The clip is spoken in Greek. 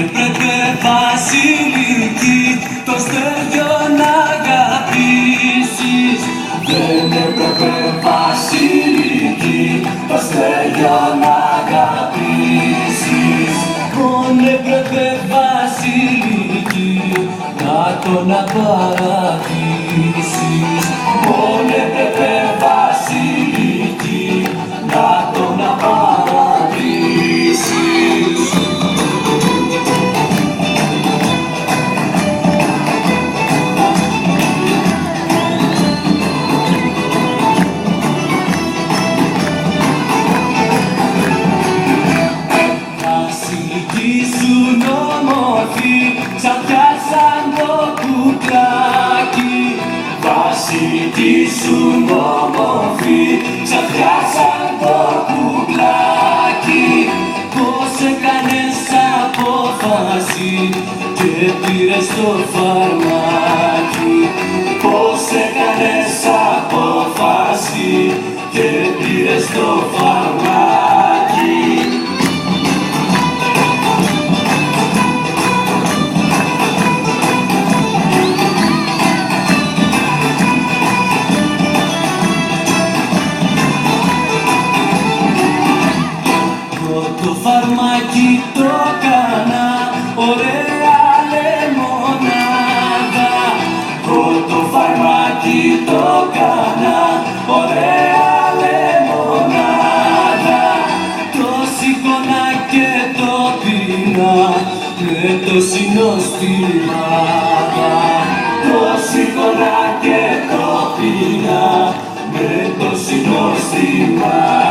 έπρεπε Βασιλική το Στέλιο να αγαπήσεις. Δεν έπρεπε Βασιλική το Στέλιο να αγαπήσεις. Μον έπρεπε Βασιλική να τον απαρατήσεις. Μον έπρεπε Βασιλική να τον απαρατήσεις. Ήσουν όμορφη, σαν πιάσαν το κουκλάκι. Βασιλική ήσουν όμορφη, σαν πιάσαν το κουκλάκι. Πώς έκανες απόφαση και πήρες το φαρμάκι. Πώς έκανες απόφαση και πήρες το φαρμάκι. Το φαρμάκι το κάνα ωραία λεμονάδα. Το φαρμάκι το κάνα ωραία λεμονάδα. Το σήκωνα και το πίνα με το συνοστιμάδα. Το σήκωνα και το πίνα με το συνοστιμάδα.